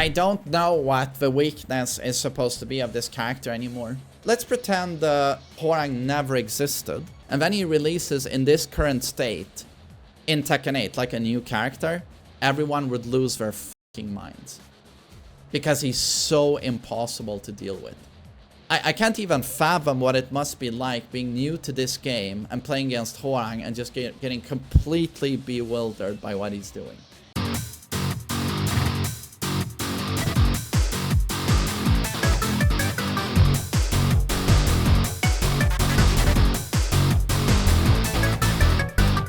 I don't know what the weakness is supposed to be of this character anymore. Let's pretend Hwoarang never existed, and then he releases in this current state, in Tekken 8, like a new character, everyone would lose their fucking minds. Because he's so impossible to deal with. I can't even fathom what it must be like being new to this game and playing against Hwoarang and just getting completely bewildered by what he's doing.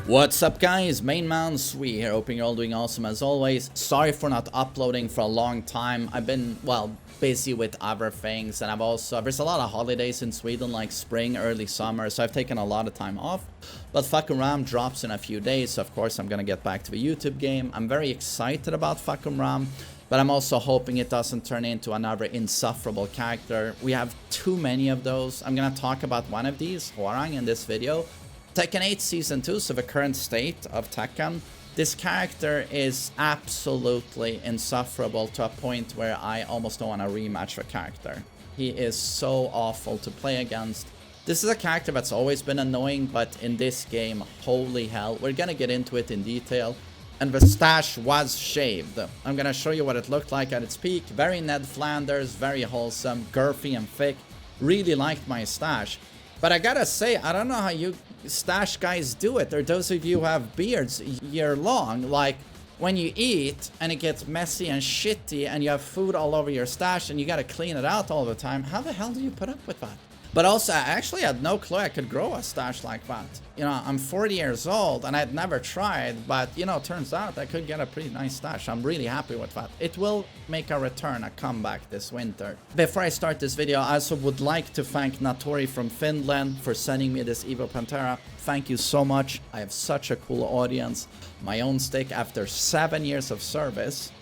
What's up guys, TheMainManSWE here, hoping you're all doing awesome as always. Sorry for not uploading for a long time. I've been, well, busy with other things, and there's a lot of holidays in Sweden, like spring, early summer, so I've taken a lot of time off. But Hwoarang drops in a few days, so of course I'm gonna get back to the YouTube game. I'm very excited about Hwoarang, but I'm also hoping it doesn't turn into another insufferable character. We have too many of those. I'm gonna talk about one of these, Hwoarang, in this video. Tekken 8 Season 2, so the current state of Tekken. This character is absolutely insufferable to a point where I almost don't want to rematch the character. He is so awful to play against. This is a character that's always been annoying, but in this game, holy hell. We're gonna get into it in detail. And the stash was shaved. I'm gonna show you what it looked like at its peak. Very Ned Flanders, very wholesome, girthy and thick. Really liked my stash. But I gotta say, I don't know how you stash guys do it, or those of you who have beards year long. Like, when you eat and it gets messy and shitty and you have food all over your stash and you gotta clean it out all the time, how the hell do you put up with that? But also, I actually had no clue I could grow a stash like that. You know, I'm 40 years old and I'd never tried, but you know, turns out I could get a pretty nice stash. I'm really happy with that. It will make a return, a comeback this winter. Before I start this video, I also would like to thank Natori from Finland for sending me this Evo Pantera. Thank you so much. I have such a cool audience. My own stick, after 7 years of service,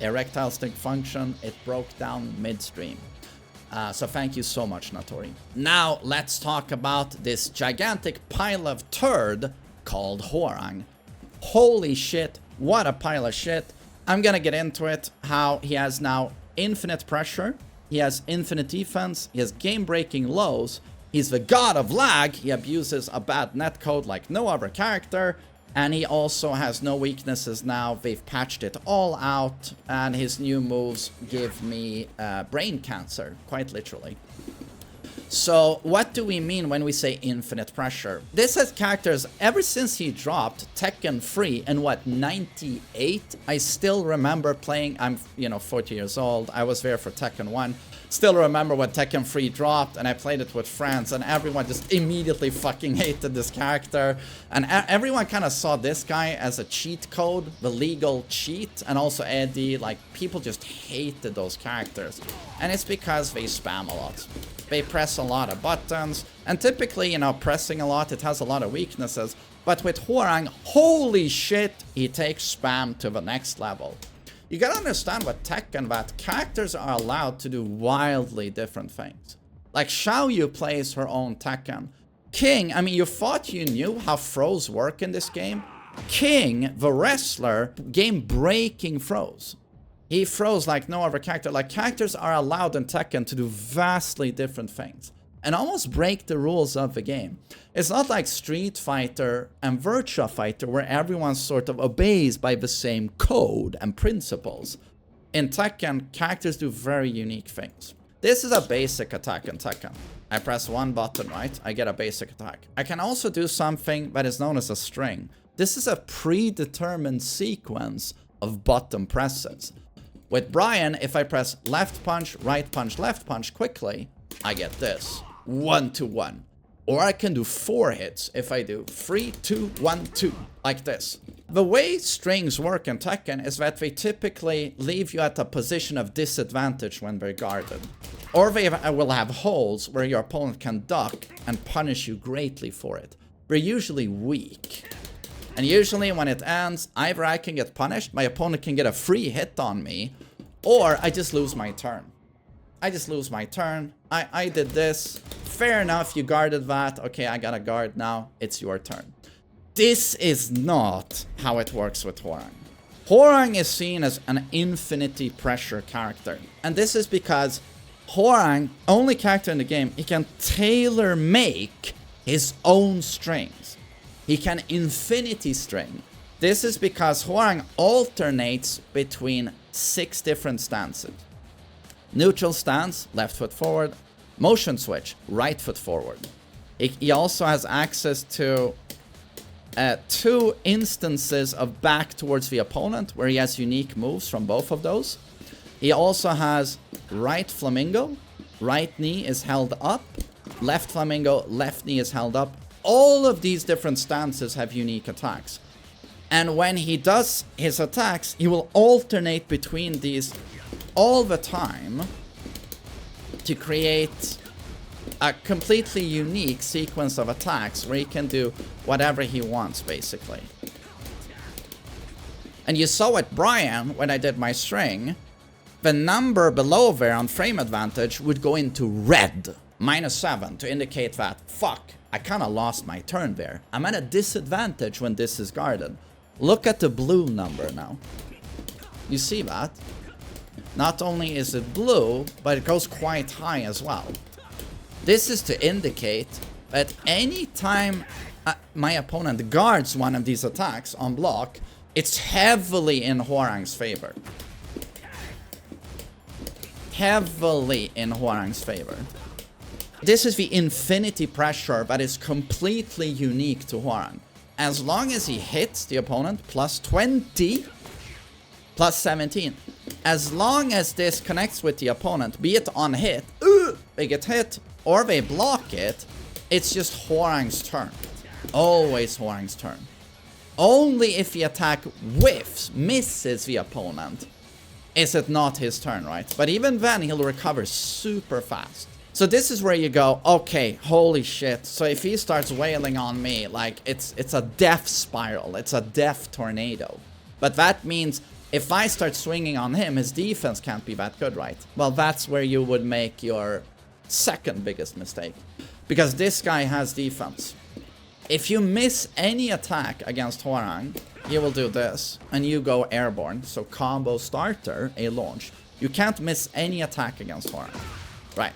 erectile stick function, it broke down midstream. So thank you so much, Natori. Now let's talk about this gigantic pile of turd called Hwoarang. Holy shit, what a pile of shit. I'm gonna get into it, how he has now infinite pressure, he has infinite defense, he has game-breaking lows, he's the god of lag, he abuses a bad netcode like no other character, and he also has no weaknesses now. They've patched it all out, and his new moves give me brain cancer, quite literally. So what do we mean when we say infinite pressure? This has characters ever since he dropped Tekken 3 in what, 98? I still remember playing, I'm 40 years old, I was there for Tekken 1. Still remember when Tekken 3 dropped and I played it with friends and everyone just immediately fucking hated this character. And everyone kind of saw this guy as a cheat code, the legal cheat, and also Eddie. Like, people just hated those characters. And it's because they spam a lot. They press a lot of buttons, and typically, pressing a lot, it has a lot of weaknesses. But with Hwoarang, holy shit, he takes spam to the next level. You gotta understand with Tekken that characters are allowed to do wildly different things. Like, Xiaoyu plays her own Tekken. King, I mean, you thought you knew how throws work in this game? King, the wrestler, game-breaking throws. He throws like no other character. Like, characters are allowed in Tekken to do vastly different things and almost break the rules of the game. It's not like Street Fighter and Virtua Fighter where everyone sort of obeys by the same code and principles. In Tekken, characters do very unique things. This is a basic attack in Tekken. I press one button, right? I get a basic attack. I can also do something that is known as a string. This is a predetermined sequence of button presses. With Brian, if I press left punch, left punch quickly, I get this. 1-2-1. Or I can do 4 hits if I do 3-2-1-2, like this. The way strings work in Tekken is that they typically leave you at a position of disadvantage when they're guarded. Or they will have holes where your opponent can duck and punish you greatly for it. They're usually weak. And usually when it ends, either I can get punished, my opponent can get a free hit on me, or I just lose my turn. I just lose my turn. I did this. Fair enough, you guarded that. Okay, I got a guard now. It's your turn. This is not how it works with Hwoarang. Hwoarang is seen as an infinity pressure character. And this is because Hwoarang, only character in the game, he can tailor make his own strings. He can infinity string. This is because Hwoarang alternates between 6 different stances. Neutral stance, left foot forward. Motion switch, right foot forward. He also has access to 2 instances of back towards the opponent, where he has unique moves from both of those. He also has right flamingo, right knee is held up, left flamingo, left knee is held up. All of these different stances have unique attacks. And when he does his attacks, he will alternate between these all the time to create a completely unique sequence of attacks where he can do whatever he wants, basically. And you saw with Brian, when I did my string, the number below there on frame advantage would go into red, -7, to indicate that, fuck, I kind of lost my turn there. I'm at a disadvantage when this is guarded. Look at the blue number now. You see that? Not only is it blue, but it goes quite high as well. This is to indicate that any time my opponent guards one of these attacks on block, it's heavily in Hwoarang's favor. Heavily in Hwoarang's favor. This is the infinity pressure that is completely unique to Hwoarang. As long as he hits the opponent, +20, +17. As long as this connects with the opponent, be it on hit, they get hit, or they block it, it's just Hwoarang's turn. Always Hwoarang's turn. Only if the attack whiffs, misses the opponent, is it not his turn, right? But even then, he'll recover super fast. So this is where you go, okay, holy shit. So if he starts wailing on me, like, it's a death spiral. It's a death tornado. But that means if I start swinging on him, his defense can't be that good, right? Well, that's where you would make your second biggest mistake. Because this guy has defense. If you miss any attack against Hwoarang, he will do this, and you go airborne. So combo starter, a launch. You can't miss any attack against Hwoarang. Right.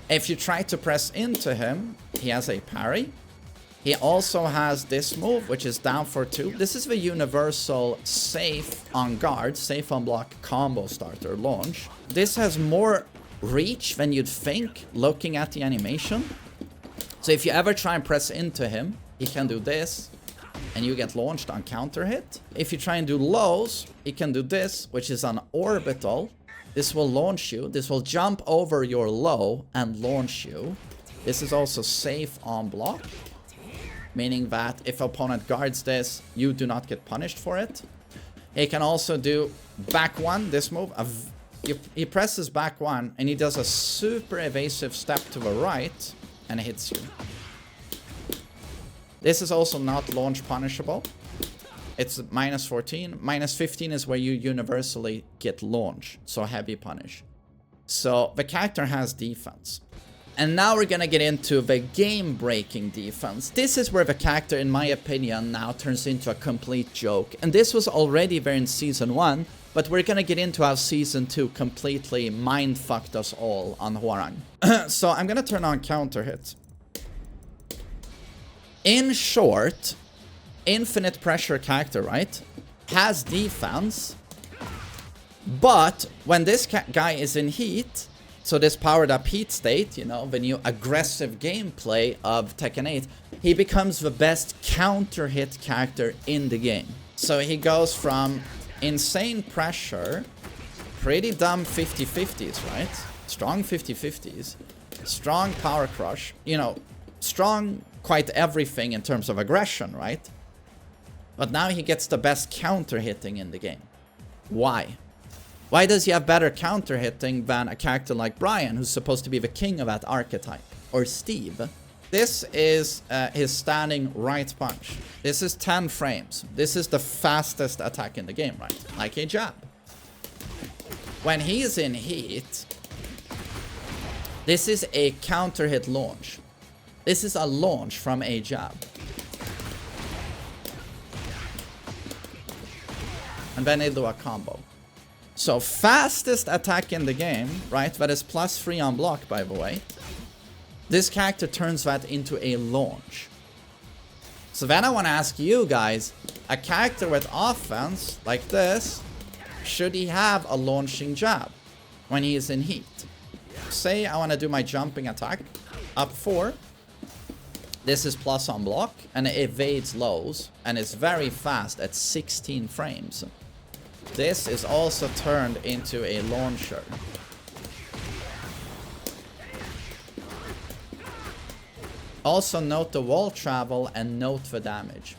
If you try to press into him, he has a parry. He also has this move, which is down for 2. This is the universal safe on guard, safe on block combo starter launch. This has more reach than you'd think looking at the animation. So if you ever try and press into him, he can do this, and you get launched on counter hit. If you try and do lows, he can do this, which is an orbital. This will launch you. This will jump over your low and launch you. This is also safe on block, meaning that if opponent guards this, you do not get punished for it. He can also do back 1, this move. He presses back 1, and he does a super evasive step to the right and hits you. This is also not launch punishable. It's -14. -15 is where you universally get launch, so heavy punish. So the character has defense. And now we're gonna get into the game-breaking defense. This is where the character, in my opinion, now turns into a complete joke. And this was already there in Season 1, but we're gonna get into how Season 2 completely mind-fucked us all on Hwoarang. So I'm gonna turn on counter hit. In short, infinite pressure character, right? Has defense, but when this guy is in heat, so this powered up heat state, you know, the new aggressive gameplay of Tekken 8, he becomes the best counter hit character in the game. So he goes from insane pressure, pretty dumb 50-50s, right? Strong 50-50s, strong power crush, you know, strong quite everything in terms of aggression, right? But now he gets the best counter hitting in the game. Why? Why does he have better counter hitting than a character like Brian, who's supposed to be the king of that archetype? Or Steve? This is his standing right punch. This is 10 frames. This is the fastest attack in the game, right? Like a jab. When he is in heat, this is a counter hit launch. This is a launch from a jab. and then he'll do a combo. So fastest attack in the game, right? That is +3 on block, by the way. This character turns that into a launch. So then I want to ask you guys, a character with offense like this, should he have a launching jab when he is in heat? Say I want to do my jumping attack, up 4. This is plus on block, and it evades lows, and it's very fast at 16 frames. This is also turned into a launcher. Also note the wall travel and note the damage.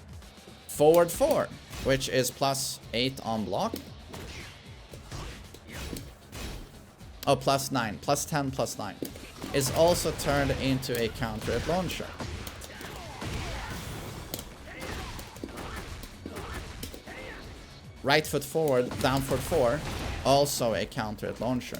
Forward 4, which is +8 on block. Oh, +9, +10, +9. Is also turned into a counter hit launcher. Right foot forward, down foot 4, also a counter hit launcher.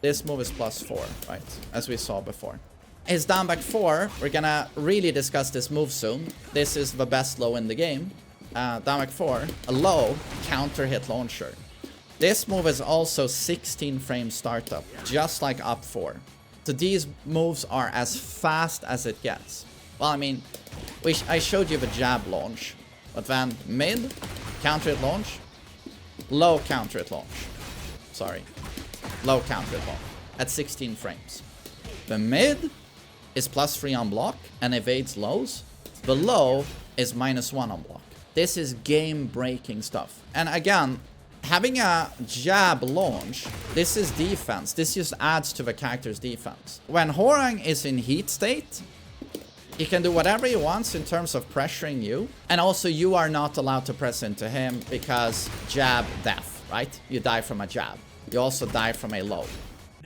This move is +4, right? As we saw before. His down back 4, we're gonna really discuss this move soon. This is the best low in the game. Down back 4, a low counter hit launcher. This move is also 16 frame startup, just like up 4. So these moves are as fast as it gets. Well, I mean, I showed you the jab launch, but then mid, counter hit launch, low counter hit launch. Sorry, low counter hit launch at 16 frames. The mid is +3 on block and evades lows. The low is -1 on block. This is game-breaking stuff. And again, having a jab launch, this is defense. This just adds to the character's defense. When Hwoarang is in heat state, he can do whatever he wants in terms of pressuring you. And also, you are not allowed to press into him because jab death, right? You die from a jab. You also die from a low.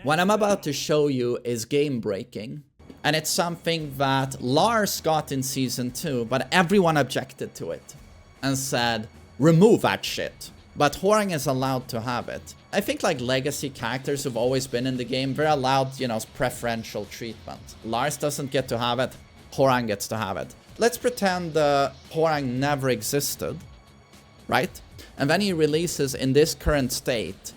What I'm about to show you is game-breaking. And it's something that Lars got in Season 2, but everyone objected to it and said, remove that shit. But Hwoarang is allowed to have it. I think like legacy characters who've always been in the game, they're allowed, you know, preferential treatment. Lars doesn't get to have it, Hwoarang gets to have it. Let's pretend Hwoarang never existed, right? And then he releases in this current state,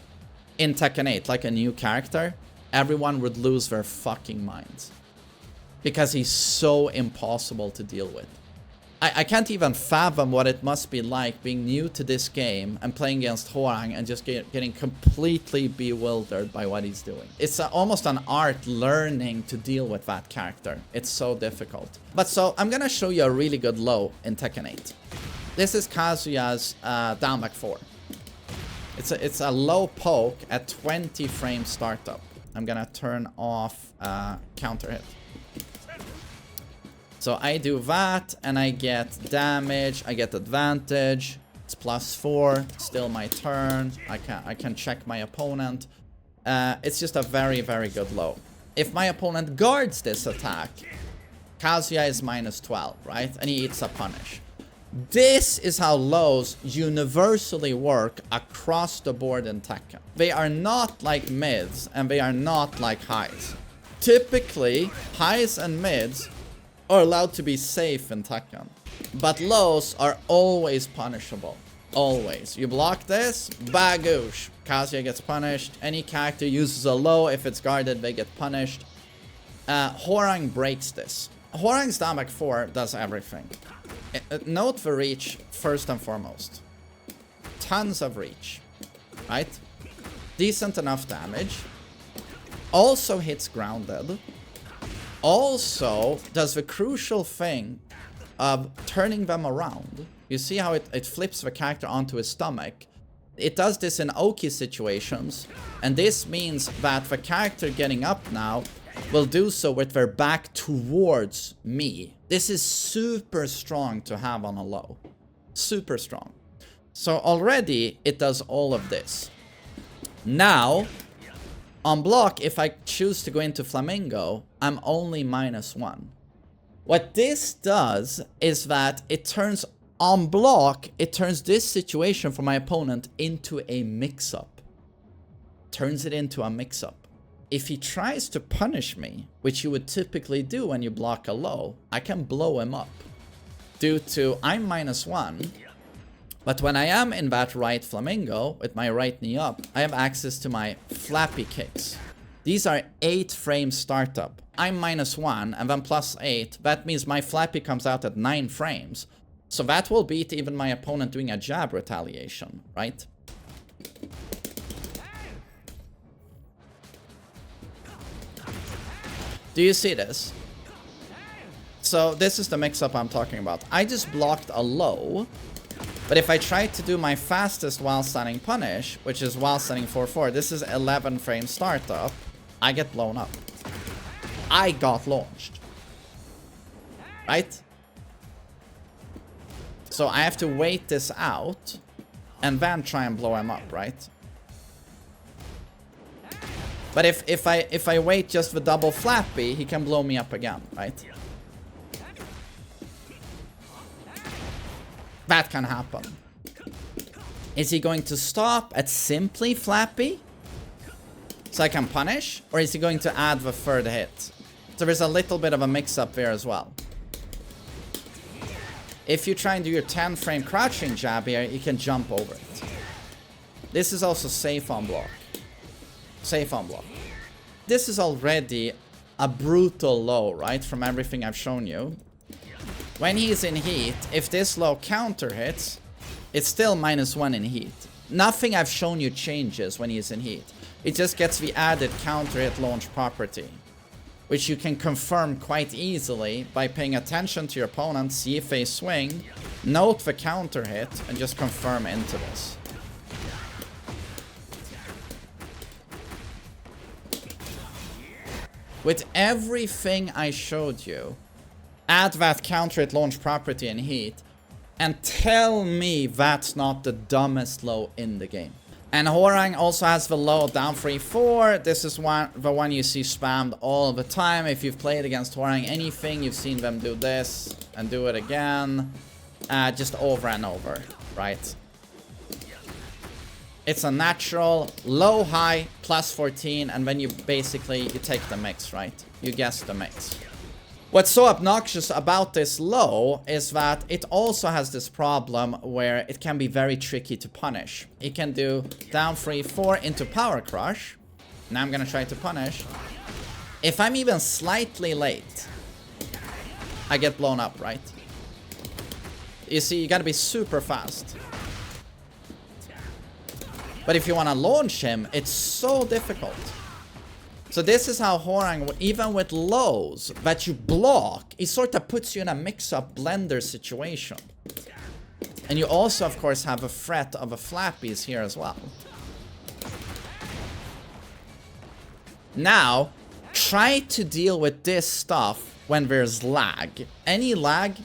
in Tekken 8, like a new character, everyone would lose their fucking minds. Because he's so impossible to deal with. I can't even fathom what it must be like being new to this game and playing against Hwoarang and just getting completely bewildered by what he's doing. It's almost an art learning to deal with that character. It's so difficult. But so, I'm gonna show you a really good low in Tekken 8. This is Kazuya's down back 4. It's a low poke at 20 frame startup. I'm gonna turn off counter hit. So I do that, and I get damage, I get advantage. It's +4, still my turn. I can check my opponent. It's just a very, very good low. If my opponent guards this attack, Kazuya is -12, right? And he eats a punish. This is how lows universally work across the board in Tekken. They are not like mids, and they are not like highs. Typically, highs and mids are allowed to be safe in Tekken. But lows are always punishable. Always. You block this, bagoosh. Kazuya gets punished. Any character uses a low, if it's guarded, they get punished. Hwoarang breaks this. Hwoarang's down back 4 does everything. Note the reach first and foremost. Tons of reach. Right? Decent enough damage. Also hits grounded. Also does the crucial thing of turning them around. You see how it flips the character onto his stomach. It does this in Oki situations, and this means that the character getting up now will do so with their back towards me. This is super strong to have on a low. Super strong. So already it does all of this. Now, on block, if I choose to go into Flamingo, I'm only -1. What this does is that it turns, on block, it turns this situation for my opponent into a mix-up. Turns it into a mix-up. If he tries to punish me, which you would typically do when you block a low, I can blow him up. Due to I'm -1, But when I am in that right flamingo, with my right knee up, I have access to my flappy kicks. These are 8 frame startup. I'm -1 and then +8. That means my flappy comes out at 9 frames. So that will beat even my opponent doing a jab retaliation, right? Do you see this? So this is the mix-up I'm talking about. I just blocked a low, but if I try to do my fastest while standing punish, which is while standing 4-4, this is 11 frame startup, I get blown up. I got launched. Right? So I have to wait this out and then try and blow him up, right? But if I wait just the double flappy, he can blow me up again, right? That can happen. Is he going to stop at simply flappy so I can punish? Or is he going to add the third hit? So there's a little bit of a mix-up there as well. If you try and do your 10 frame crouching jab here, you can jump over it. This is also safe on block. Safe on block. This is already a brutal low, right? From everything I've shown you. When he's in heat, if this low counter hits, it's still -1 in heat. Nothing I've shown you changes when he's in heat. It just gets the added counter hit launch property, which you can confirm quite easily by paying attention to your opponent, see if they swing, note the counter hit, and just confirm into this. With everything I showed you, add that counter hit launch property in heat, and tell me that's not the dumbest low in the game. And Hwoarang also has the low down 3-4. This is the one you see spammed all the time. If you've played against Hwoarang anything, you've seen them do this and do it again. Just over and over, right? It's a natural low high +14, and then you basically take the mix, right? You guess the mix. What's so obnoxious about this low is that it also has this problem where it can be very tricky to punish. It can do down 3-4 into power crush. Now I'm gonna try to punish. If I'm even slightly late, I get blown up, right? You see, you gotta be super fast. But if you want to launch him, it's so difficult. So this is how Hwoarang, even with lows that you block, it sort of puts you in a mix-up blender situation. And you also, of course, have a threat of a flappies here as well. Now, try to deal with this stuff when there's lag. Any lag,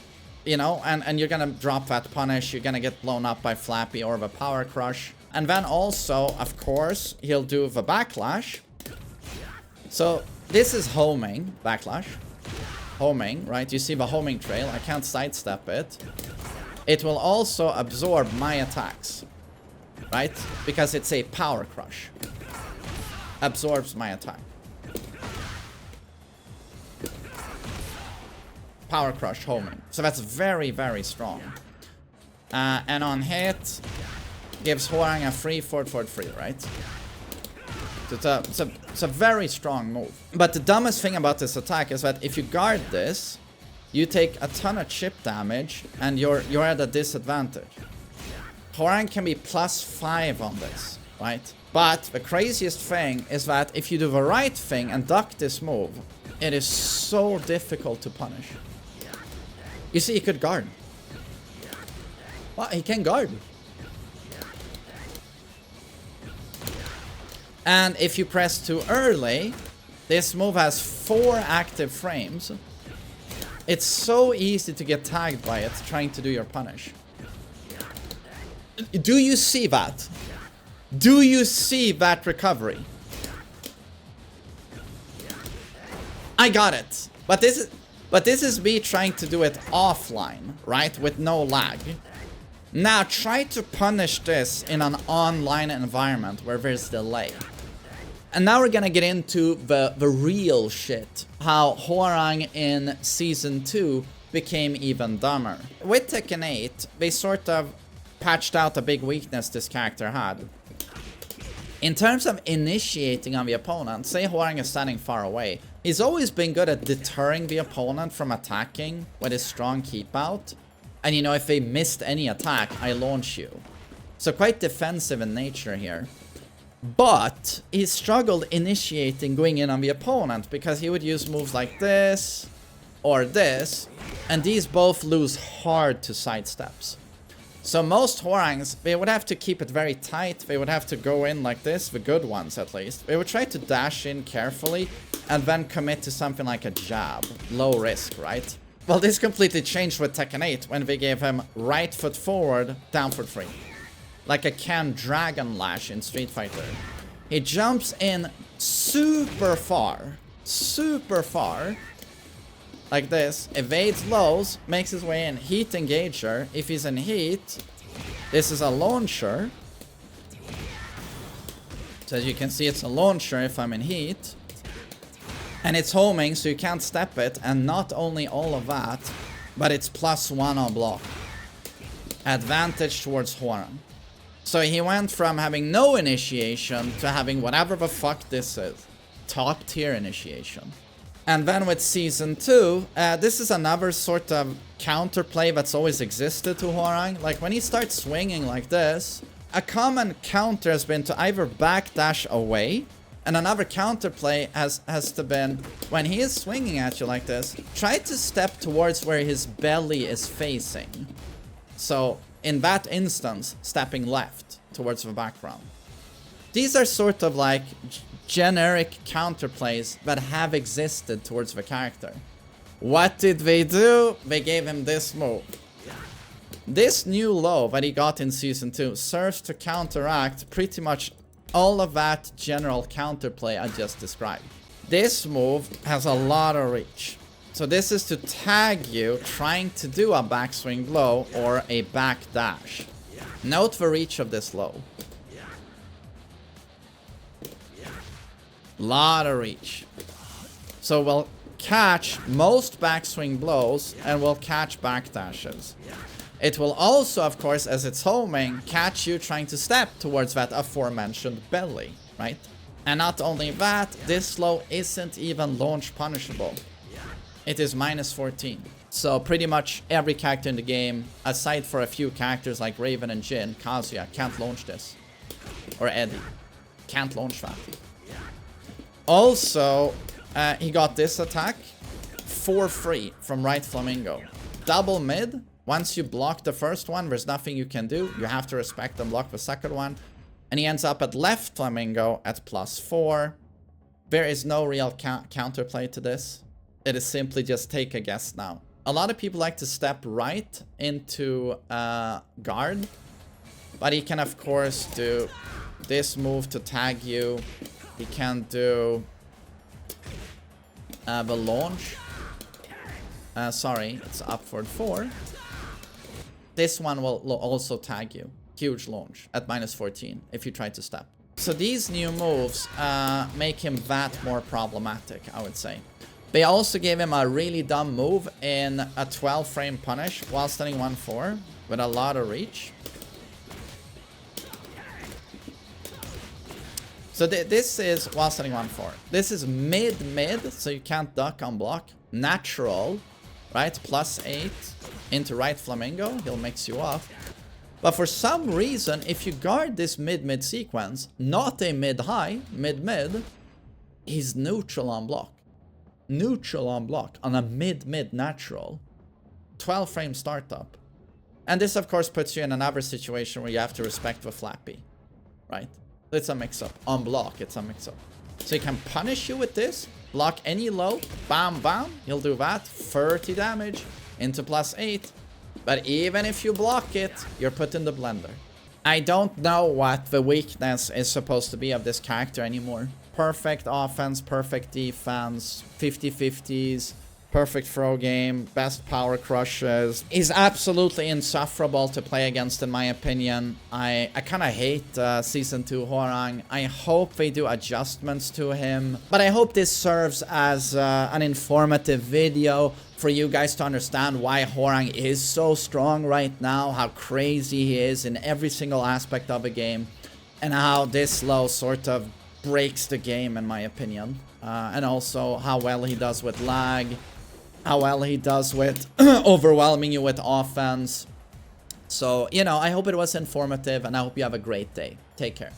you know, and you're gonna drop that punish, you're gonna get blown up by flappy or the power crush. And then also, of course, he'll do the backlash. So this is homing, backlash. Homing, right? You see the homing trail. I can't sidestep it. It will also absorb my attacks, right? Because it's a power crush. Absorbs my attack. Power crush, homing. So that's very, very strong. And on hit, gives Hwoarang a free 4-4-3, right? It's a very strong move. But the dumbest thing about this attack is that if you guard this, you take a ton of chip damage and you're at a disadvantage. Hwoarang can be +5 on this, right? But the craziest thing is that if you do the right thing and duck this move, it is so difficult to punish. You see, he could guard. Well, he can guard. And if you press too early, this move has 4 active frames. It's so easy to get tagged by it trying to do your punish. Do you see that? Do you see that recovery? I got it. But this is me trying to do it offline, right? With no lag. Now try to punish this in an online environment where there's delay. And now we're gonna get into the real shit. How Hwoarang in Season 2 became even dumber. With Tekken 8, they sort of patched out a big weakness this character had. In terms of initiating on the opponent, say Hwoarang is standing far away, he's always been good at deterring the opponent from attacking with his strong keep out. And you know, if they missed any attack, I launch you. So quite defensive in nature here. But he struggled initiating going in on the opponent because he would use moves like this or this, and these both lose hard to sidesteps. So most Hwoarangs, they would have to keep it very tight. They would have to go in like this, the good ones at least. They would try to dash in carefully and then commit to something like a jab. Low risk, right? Well, this completely changed with Tekken 8 when they gave him right foot forward, down foot 3. Like a can dragon lash in Street Fighter. He jumps in super far, like this, evades lows, makes his way in, heat engager. If he's in heat, this is a launcher. So as you can see, it's a launcher if I'm in heat. And it's homing, so you can't step it. And not only all of that, but it's +1 on block. Advantage towards Hwoarang. So he went from having no initiation to having whatever the fuck this is. Top tier initiation. And then with Season 2, this is another sort of counterplay that's always existed to Hwoarang. Like when he starts swinging like this, a common counter has been to either backdash away, and another counterplay has to been when he is swinging at you like this, try to step towards where his belly is facing. So in that instance, stepping left towards the background. These are sort of like generic counterplays that have existed towards the character. What did they do? They gave him this move. This new low that he got in Season 2 serves to counteract pretty much all of that general counterplay I just described. This move has a lot of reach. So this is to tag you trying to do a backswing blow or a back dash. Note the reach of this low. Lot of reach. So we'll catch most backswing blows and we'll catch back dashes. It will also, of course, as it's homing, catch you trying to step towards that aforementioned belly, right? And not only that, this low isn't even launch punishable. It is -14. So pretty much every character in the game, aside for a few characters like Raven and Jin, Kazuya, can't launch this. Or Eddie. Can't launch that. Also, he got this attack for free from right flamingo. Double mid. Once you block the first one, there's nothing you can do. You have to respect and block the second one. And he ends up at left flamingo at +4. There is no real counterplay to this. It is simply just take a guess now. A lot of people like to step right into guard. But he can, of course, do this move to tag you. He can do the launch. Sorry, it's upward 4. This one will also tag you. Huge launch at -14 if you try to step. So these new moves make him that more problematic, I would say. They also gave him a really dumb move in a 12-frame punish while standing 1-4 with a lot of reach. So this is while standing 1-4. This is mid, so you can't duck on block. Natural, right? +8 into right flamingo. He'll mix you off. But for some reason, if you guard this mid-mid sequence, not a mid-high, mid-mid, he's neutral on block. Neutral on block on a mid-mid natural. 12-frame startup. And this, of course, puts you in another situation where you have to respect the flappy, right? It's a mix-up. On block, it's a mix-up. So he can punish you with this, block any low, bam, bam. He'll do that. 30 damage into +8. But even if you block it, you're put in the blender. I don't know what the weakness is supposed to be of this character anymore. Perfect offense, perfect defense, 50-50s, Perfect throw game, best power crushes. He's absolutely insufferable to play against, in my opinion. I kind of hate Season 2 Hwoarang. I hope they do adjustments to him. But I hope this serves as an informative video for you guys to understand why Hwoarang is so strong right now, how crazy he is in every single aspect of a game, and how this low sort of breaks the game, in my opinion. And also how well he does with lag, how well he does with overwhelming you with offense. So, you know, I hope it was informative, and I hope you have a great day. Take care.